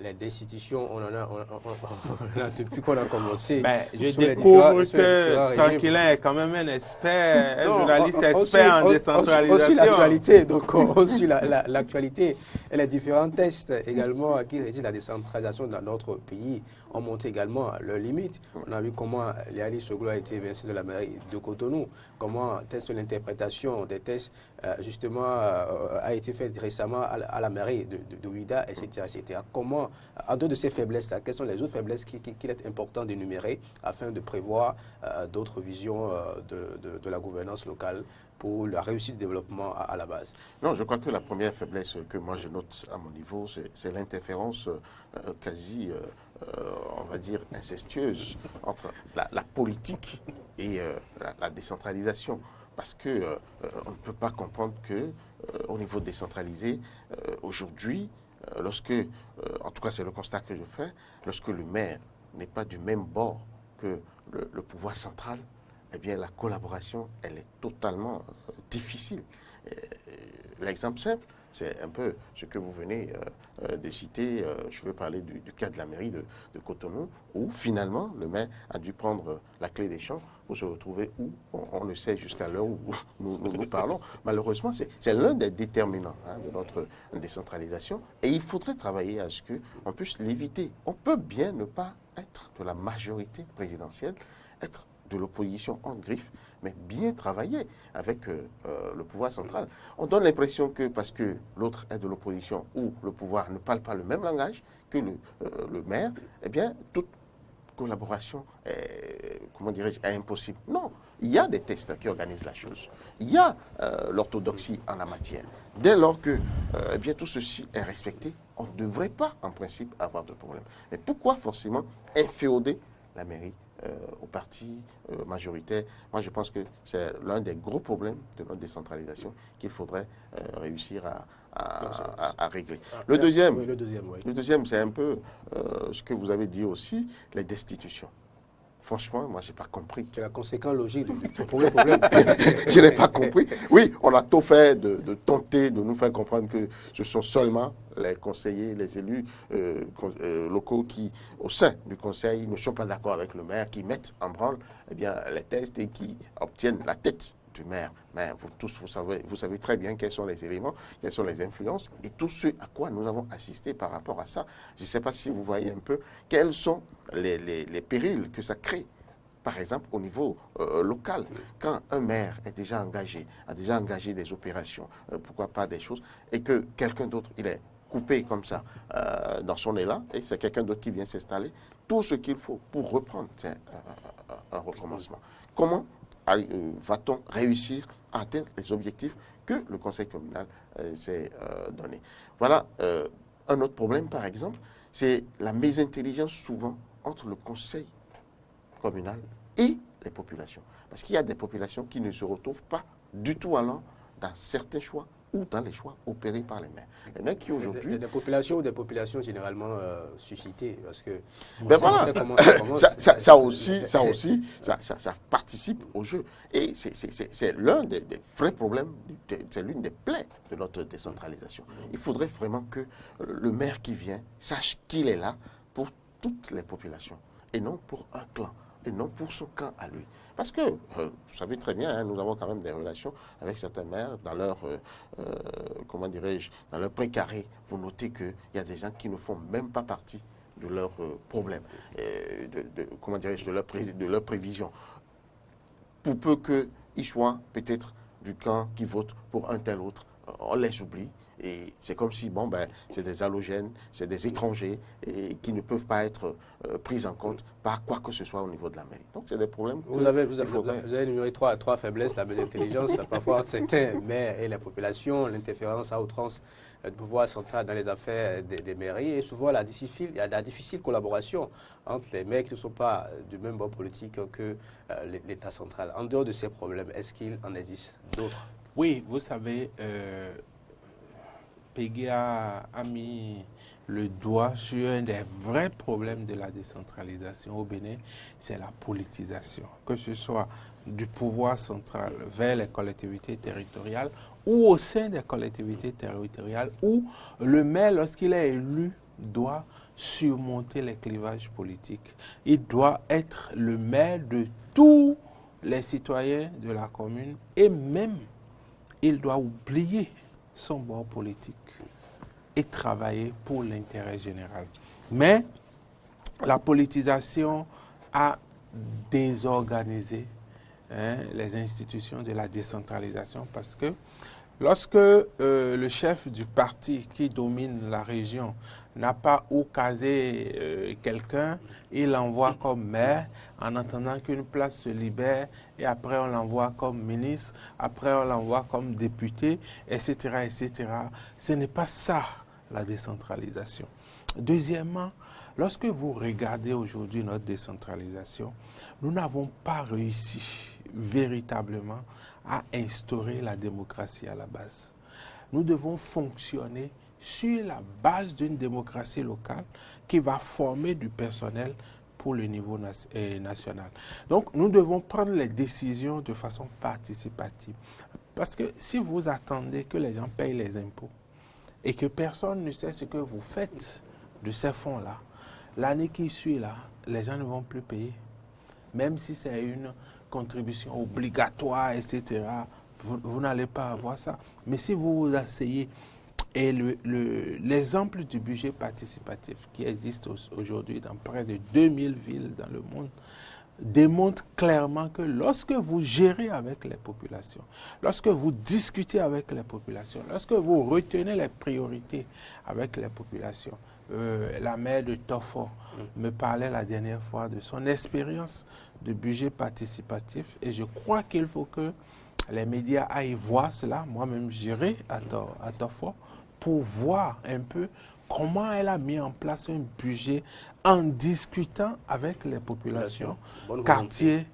les destitutions, on en a depuis qu'on a commencé. Ben, je découvre que Tranquillin est quand même un expert, un journaliste expert en décentralisation. On suit l'actualité, donc on suit l'actualité. Et les différents tests également qui régissent la décentralisation dans notre pays ont montré également leurs limites. On a vu comment Léali Soglo a été évincé de la mairie de Cotonou, comment test sur l'interprétation des tests justement a été fait récemment à la mairie de Ouida, etc., etc. Comment, en dehors de ces faiblesses-là, quelles sont les autres faiblesses qu'il est important d'énumérer afin de prévoir d'autres visions de la gouvernance locale pour la réussite du développement à la base? Non, je crois que la première faiblesse que moi je note à mon niveau, c'est l'interférence quasi, on va dire, incestueuse entre la politique et la décentralisation. Parce que on ne peut pas comprendre que au niveau décentralisé, aujourd'hui, lorsque, en tout cas c'est le constat que je fais, lorsque le maire n'est pas du même bord que le pouvoir central, eh bien la collaboration, elle est totalement difficile. L'exemple simple, c'est un peu ce que vous venez de citer. Je veux parler du cas de la mairie de Cotonou, où finalement le maire a dû prendre la clé des champs pour se retrouver où on le sait jusqu'à l'heure où nous parlons. Malheureusement, c'est l'un des déterminants de notre décentralisation. Et il faudrait travailler à ce qu'on puisse l'éviter. On peut bien ne pas être de la majorité présidentielle, être de l'opposition en griffe, mais bien travailler avec le pouvoir central. On donne l'impression que parce que l'autre est de l'opposition ou le pouvoir ne parle pas le même langage que le maire, eh bien, toute collaboration est, comment dirais-je, est impossible. Non, il y a des tests qui organisent la chose. Il y a l'orthodoxie en la matière. Dès lors que eh bien, tout ceci est respecté, on ne devrait pas, en principe, avoir de problème. Mais pourquoi forcément inféoder la mairie au parti majoritaire? Moi, je pense que c'est l'un des gros problèmes de notre décentralisation qu'il faudrait réussir à régler. Le deuxième, oui, le deuxième, oui. Le deuxième, c'est un peu ce que vous avez dit aussi, les destitutions. Franchement, moi, je n'ai pas compris. C'est la conséquence logique du premier problème. Je n'ai pas compris. Oui, on a tout fait de tenter de nous faire comprendre que ce sont seulement les conseillers, les élus locaux qui, au sein du conseil, ne sont pas d'accord avec le maire, qui mettent en branle eh bien, les tests et qui obtiennent la tête du maire. Mais vous tous, vous savez très bien quels sont les éléments, quelles sont les influences et tout ce à quoi nous avons assisté par rapport à ça. Je ne sais pas si vous voyez un peu quels sont les périls que ça crée. Par exemple, au niveau local, quand un maire est déjà engagé, a déjà engagé des opérations, pourquoi pas des choses, et que quelqu'un d'autre, il est coupé comme ça dans son élan, et c'est quelqu'un d'autre qui vient s'installer, tout ce qu'il faut pour reprendre, c'est un recommencement. Comment va-t-on réussir à atteindre les objectifs que le conseil communal s'est donné? Voilà un autre problème, par exemple, c'est la mésintelligence souvent entre le conseil communal et les populations. Parce qu'il y a des populations qui ne se retrouvent pas du tout allant dans certains choix ou dans les choix opérés par les maires. Les maires qui aujourd'hui... Des populations ou des populations généralement suscitées, parce que... Ben voilà, ça aussi, ça participe au jeu. Et c'est l'un des vrais problèmes, c'est l'une des plaies de notre décentralisation. Il faudrait vraiment que le maire qui vient sache qu'il est là pour toutes les populations, et non pour un clan, et non pour son camp à lui. Parce que, vous savez très bien, hein, nous avons quand même des relations avec certains maires dans leur, comment dirais-je, dans leur précaré. Vous notez qu'il y a des gens qui ne font même pas partie de leurs problèmes, comment dirais-je, de leur prévision. Pour peu qu'ils soient peut-être du camp qui vote pour un tel autre, on les oublie. Et c'est comme si, bon, ben, c'est des halogènes, c'est des étrangers et qui ne peuvent pas être pris en compte par quoi que ce soit au niveau de la mairie. Donc, c'est des problèmes. Vous avez énuméré trois faiblesses, la intelligence, parfois entre certains maires et la population, l'interférence à outrance du pouvoir central dans les affaires des mairies et souvent il y a la difficile collaboration entre les maires qui ne sont pas du même bord politique que l'État central. En dehors de ces problèmes, est-ce qu'il en existe d'autres? Oui, vous savez, Peggy a mis le doigt sur un des vrais problèmes de la décentralisation au Bénin, c'est la politisation. Que ce soit du pouvoir central vers les collectivités territoriales ou au sein des collectivités territoriales où le maire, lorsqu'il est élu, doit surmonter les clivages politiques. Il doit être le maire de tous les citoyens de la commune et même il doit oublier son bord politique et travailler pour l'intérêt général. Mais la politisation a désorganisé les institutions de la décentralisation parce que lorsque le chef du parti qui domine la région n'a pas où caser quelqu'un, il l'envoie comme maire en attendant qu'une place se libère et après on l'envoie comme ministre, après on l'envoie comme député, etc., etc. Ce n'est pas ça la décentralisation. Deuxièmement, lorsque vous regardez aujourd'hui notre décentralisation, nous n'avons pas réussi véritablement à instaurer la démocratie à la base. Nous devons fonctionner sur la base d'une démocratie locale qui va former du personnel pour le niveau national. Donc, nous devons prendre les décisions de façon participative. Parce que si vous attendez que les gens payent les impôts et que personne ne sait ce que vous faites de ces fonds-là, l'année qui suit, là, les gens ne vont plus payer. Même si c'est une contribution obligatoire, etc., vous n'allez pas avoir ça. Mais si vous vous asseyez, et l'exemple du budget participatif qui existe aujourd'hui dans près de 2000 villes dans le monde démontre clairement que lorsque vous gérez avec les populations, lorsque vous discutez avec les populations, lorsque vous retenez les priorités avec les populations, la maire de Tofo me parlait la dernière fois de son expérience de budget participatif et je crois qu'il faut que les médias aillent voir cela. Moi-même, j'irai à Tofo pour voir un peu comment elle a mis en place un budget en discutant avec les populations, quartiers,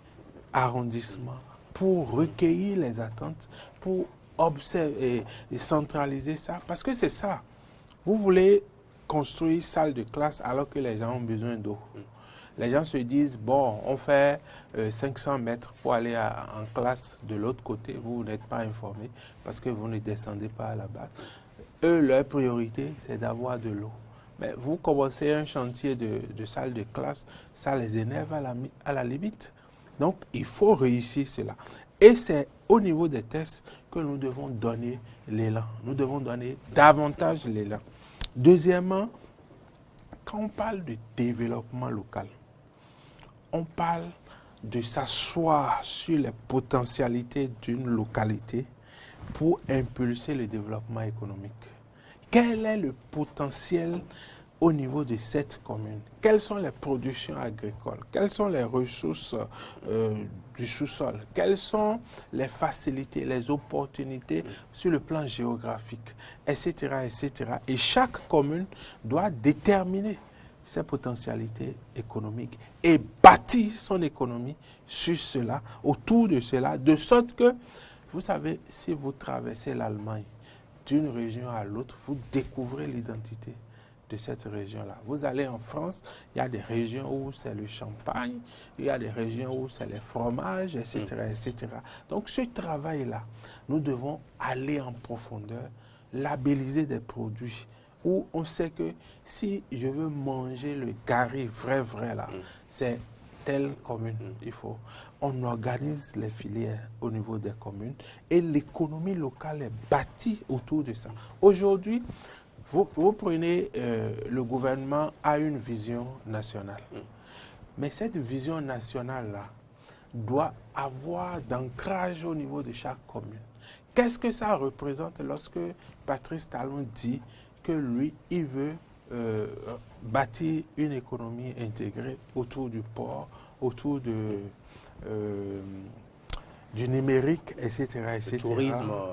arrondissements, pour recueillir les attentes, pour observer et centraliser ça. Parce que c'est ça. Vous voulez construire salle de classe alors que les gens ont besoin d'eau. Les gens se disent, bon, on fait 500 mètres pour aller en classe de l'autre côté. Vous n'êtes pas informé parce que vous ne descendez pas à la base. Eux, leur priorité, c'est d'avoir de l'eau. Mais vous commencez un chantier de salle de classe, ça les énerve à la limite. Donc, il faut réussir cela. Et c'est au niveau des tests que nous devons donner l'élan. Nous devons donner davantage l'élan. Deuxièmement, quand on parle de développement local, on parle de s'asseoir sur les potentialités d'une localité pour impulser le développement économique. Quel est le potentiel au niveau de cette commune? Quelles sont les productions agricoles? Quelles sont les ressources du sous-sol? Quelles sont les facilités, les opportunités sur le plan géographique, etc., etc. Et chaque commune doit déterminer ses potentialités économiques et bâtir son économie sur cela, autour de cela, de sorte que, vous savez, si vous traversez l'Allemagne d'une région à l'autre, vous découvrez l'identité de cette région-là. Vous allez en France, il y a des régions où c'est le champagne, il y a des régions où c'est les fromages, etc., etc. Donc ce travail-là, nous devons aller en profondeur, labelliser des produits où on sait que si je veux manger le gari vrai là, c'est telle commune, il faut. On organise les filières au niveau des communes et l'économie locale est bâtie autour de ça. Aujourd'hui, vous prenez, le gouvernement a une vision nationale. Mais cette vision nationale-là doit avoir d'ancrage au niveau de chaque commune. Qu'est-ce que ça représente lorsque Patrice Talon dit que lui, il veut bâtir une économie intégrée autour du port, autour du numérique, etc., etc.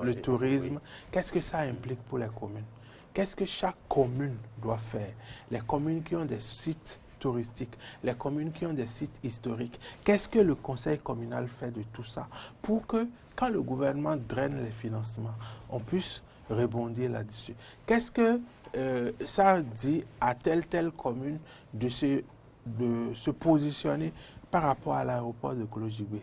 Le tourisme. Qu'est-ce que ça implique pour les communes? Qu'est-ce que chaque commune doit faire? Les communes qui ont des sites touristiques, les communes qui ont des sites historiques, qu'est-ce que le conseil communal fait de tout ça pour que, quand le gouvernement draine les financements, on puisse rebondir là-dessus? Qu'est-ce que ça dit à telle commune de se positionner par rapport à l'aéroport de Kolojigbe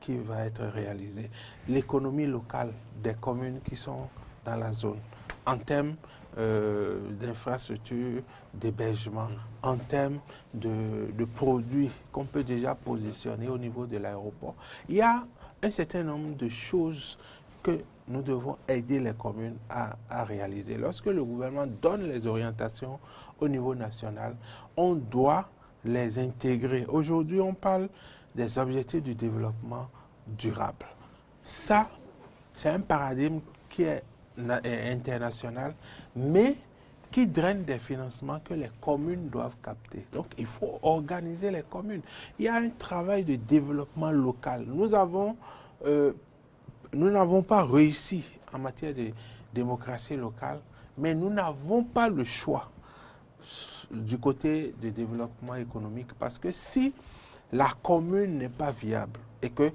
qui va être réalisé? L'économie locale des communes qui sont dans la zone, en termes d'infrastructures, d'hébergement, en termes de produits qu'on peut déjà positionner au niveau de l'aéroport. Il y a un certain nombre de choses que nous devons aider les communes à réaliser. Lorsque le gouvernement donne les orientations au niveau national, on doit les intégrer. Aujourd'hui, on parle des objectifs du développement durable. Ça, c'est un paradigme qui est international, mais qui draine des financements que les communes doivent capter. Donc, il faut organiser les communes. Il y a un travail de développement local. Nous n'avons pas réussi en matière de démocratie locale, mais nous n'avons pas le choix du côté du développement économique, parce que si la commune n'est pas viable et que,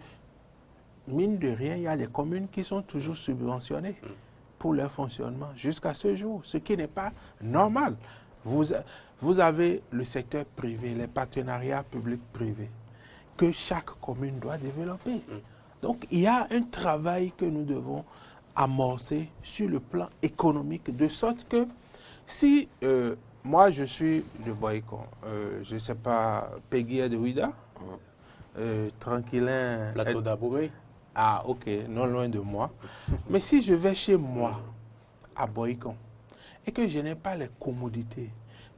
mine de rien, il y a des communes qui sont toujours subventionnées pour leur fonctionnement jusqu'à ce jour, ce qui n'est pas normal. Vous avez le secteur privé, les partenariats publics-privés que chaque commune doit développer. Donc, il y a un travail que nous devons amorcer sur le plan économique, de sorte que si moi je suis de Boycon, je ne sais pas, Peggy est de Ouida, Tranquillin... Plateau d'Aboumé. Ah, ok, non loin de moi. Mais si je vais chez moi, à Boycon, et que je n'ai pas les commodités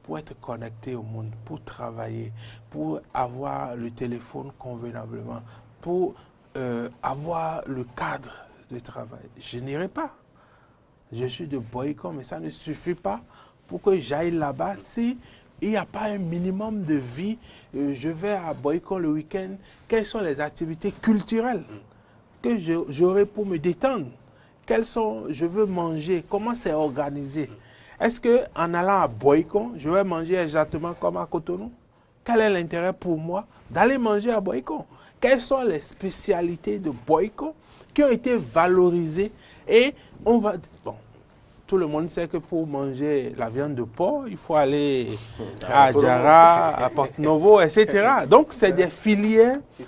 pour être connecté au monde, pour travailler, pour avoir le téléphone convenablement, pour avoir le cadre de travail. Je n'irai pas. Je suis de Boycon, mais ça ne suffit pas pour que j'aille là-bas si il n'y a pas un minimum de vie. Je vais à Boycon le week-end. Quelles sont les activités culturelles que j'aurai pour me détendre? Je veux manger? Comment c'est organisé? Est-ce qu'en allant à Boycon, je vais manger exactement comme à Cotonou? Quel est l'intérêt pour moi d'aller manger à Boycon? Quelles sont les spécialités de Boycon qui ont été valorisées? Et on va... Bon, tout le monde sait que pour manger la viande de porc, il faut aller à Adjara, à Porto-Novo, etc. Donc, c'est des filières qu'il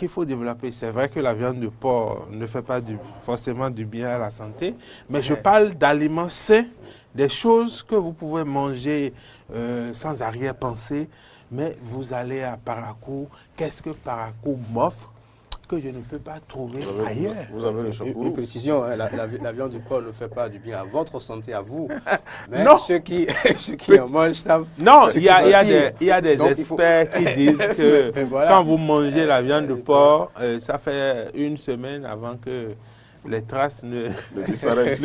faut développer. C'est vrai que la viande de porc ne fait pas forcément du bien à la santé, mais je parle d'aliments sains, des choses que vous pouvez manger sans arrière-pensée. Mais vous allez à Parakou, qu'est-ce que Parakou m'offre que je ne peux pas trouver ailleurs? Vous avez le chocolat. Une précision, hein, la viande du porc ne fait pas du bien à votre santé, à vous. Mais non. ceux qui en mangent savent. Non, il y a des experts qui disent que voilà, quand vous mangez la viande de porc, ça fait une semaine avant que les traces ne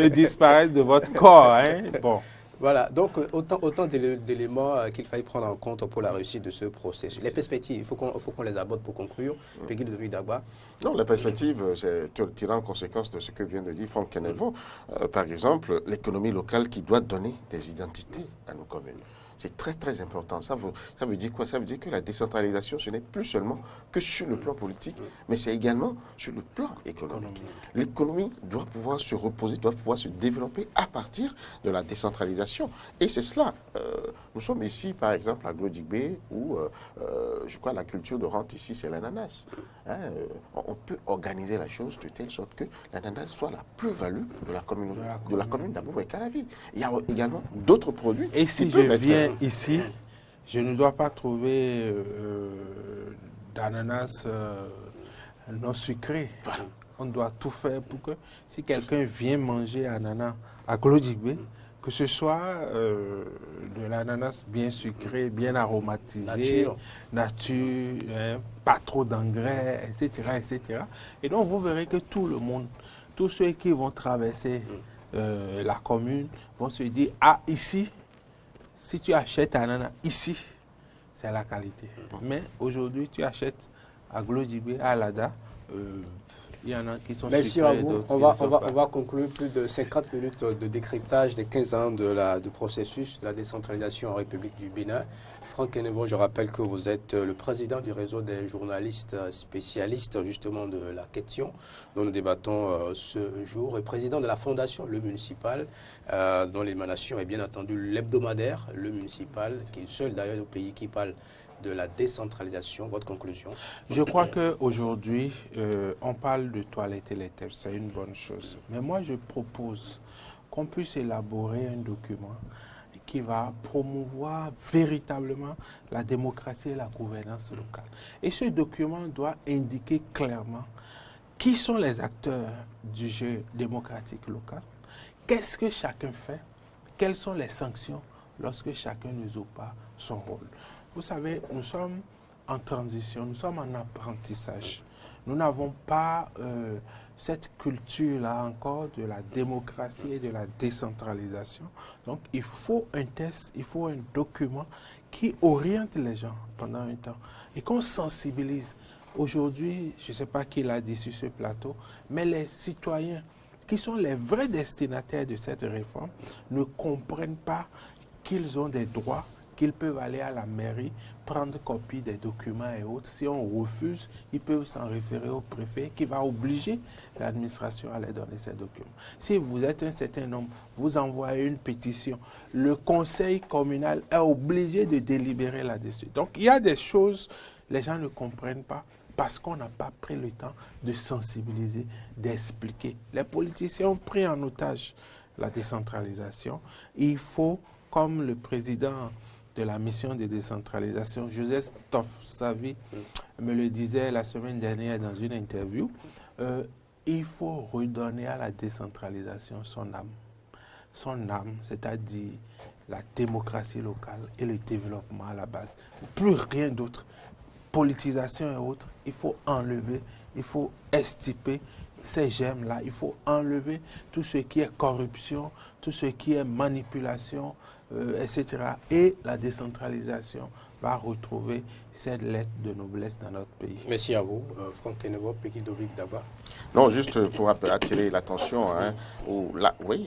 disparaissent de votre corps. Hein. Bon. Voilà, donc autant d'éléments qu'il faille prendre en compte pour la réussite de ce processus. Les perspectives, il faut qu'on les aborde pour conclure. Peggy de Vidagba. Non, la perspective, c'est tirer en conséquence de ce que vient de dire Franck Kenevo. Par exemple, l'économie locale qui doit donner des identités à nos communes. C'est très, très important. Ça veut dire quoi? Ça veut dire que la décentralisation, ce n'est plus seulement que sur le plan politique, mais c'est également sur le plan économique. L'économie doit pouvoir se reposer, doit pouvoir se développer à partir de la décentralisation. Et c'est cela. Nous sommes ici, par exemple, à Glodjibé, où je crois la culture de rente ici, c'est l'ananas. Hein, on peut organiser la chose de telle sorte que l'ananas soit la plus-value de la commune d'Abomey-Calavi. Il y a également d'autres produits. Et si je viens ici, je ne dois pas trouver d'ananas non sucré. Voilà. On doit tout faire pour que si quelqu'un vient manger ananas à Glodjibé, que ce soit de l'ananas bien sucré, bien aromatisé, nature, hein, pas trop d'engrais, etc., etc. Et donc vous verrez que tout le monde, tous ceux qui vont traverser la commune vont se dire, ah, ici, si tu achètes un ananas ici, c'est la qualité. Mais aujourd'hui, tu achètes à Glodjibé, à Alada, il y en a qui sont merci sucrés, à vous. On va conclure plus de 50 minutes de décryptage des 15 ans du processus de la décentralisation en République du Bénin. Franck Kenevo, je rappelle que vous êtes le président du réseau des journalistes spécialistes justement de la question dont nous débattons ce jour et président de la fondation Le Municipal, dont l'émanation est bien entendu l'hebdomadaire Le Municipal, qui est le seul d'ailleurs au pays qui parle de la décentralisation. Votre conclusion? Je crois qu'aujourd'hui, on parle de toiletter les têtes, c'est une bonne chose. Mais moi, je propose qu'on puisse élaborer un document qui va promouvoir véritablement la démocratie et la gouvernance locale. Et ce document doit indiquer clairement qui sont les acteurs du jeu démocratique local, qu'est-ce que chacun fait, quelles sont les sanctions lorsque chacun ne joue pas son rôle. Vous savez, nous sommes en transition, nous sommes en apprentissage. Nous n'avons pas cette culture-là encore de la démocratie et de la décentralisation. Donc, il faut un test, il faut un document qui oriente les gens pendant un temps et qu'on sensibilise. Aujourd'hui, je ne sais pas qui l'a dit sur ce plateau, mais les citoyens qui sont les vrais destinataires de cette réforme ne comprennent pas qu'ils ont des droits, qu'ils peuvent aller à la mairie, prendre copie des documents et autres. Si on refuse, ils peuvent s'en référer au préfet qui va obliger l'administration à les donner ces documents. Si vous êtes un certain nombre, vous envoyez une pétition, le conseil communal est obligé de délibérer là-dessus. Donc il y a des choses, les gens ne comprennent pas parce qu'on n'a pas pris le temps de sensibiliser, d'expliquer. Les politiciens ont pris en otage la décentralisation. Il faut, comme le président de la mission de décentralisation, Joseph Tofsavi me le disait la semaine dernière dans une interview, il faut redonner à la décentralisation son âme. Son âme, c'est-à-dire la démocratie locale et le développement à la base. Plus rien d'autre. Politisation et autres, il faut enlever, il faut extirper ces germes-là, il faut enlever tout ce qui est corruption, tout ce qui est manipulation, etc. Et la décentralisation va retrouver cette lettre de noblesse dans notre pays. Merci à vous. Franck Kenevo, Pekidovic Daba. Non, juste pour attirer l'attention,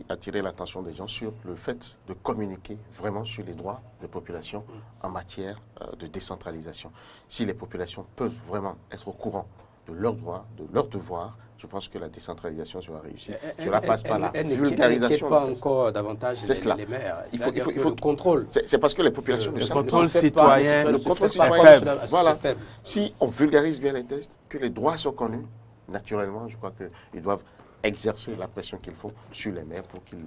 attirer l'attention des gens sur le fait de communiquer vraiment sur les droits des populations en matière de décentralisation. Si les populations peuvent vraiment être au courant de leurs droits, de leurs devoirs, je pense que la décentralisation sera réussie. Cela passe par la vulgarisation. Elle pas encore davantage les maires. Il faut le contrôle. C'est parce que les populations ne savent pas. Le contrôle citoyen, faible. Voilà. Si on vulgarise bien les textes, que les droits sont connus, naturellement, je crois qu'ils doivent exercer la pression qu'il faut sur les maires pour qu'ils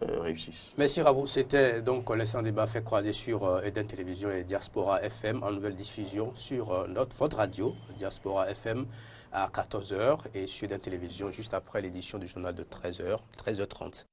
réussissent. Merci à vous. C'était donc l'instant débat fait croiser sur Eden Télévision et Diaspora FM en nouvelle diffusion sur votre radio, Diaspora FM, à 14h et sur Eden Télévision juste après l'édition du journal de 13h, 13h30.